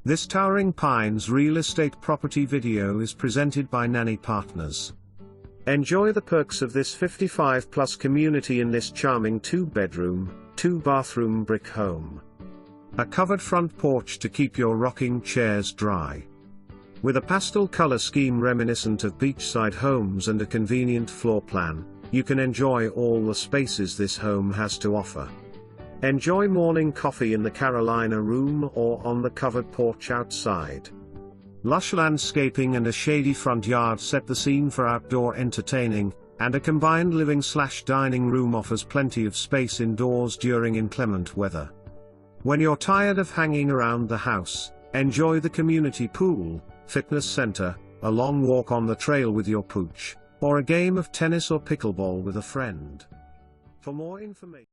This Towering Pines real estate property video is presented by Nanney Partners. Enjoy the perks of this 55-plus community in this charming 2-bedroom, 2-bathroom brick home. A covered front porch to keep your rocking chairs dry. With a pastel color scheme reminiscent of beachside homes and a convenient floor plan, you can enjoy all the spaces this home has to offer. Enjoy morning coffee in the Carolina room or on the covered porch outside. Lush landscaping and a shady front yard set the scene for outdoor entertaining, and a combined living/dining room offers plenty of space indoors during inclement weather. When you're tired of hanging around the house, enjoy the community pool, fitness center, a long walk on the trail with your pooch, or a game of tennis or pickleball with a friend. For more information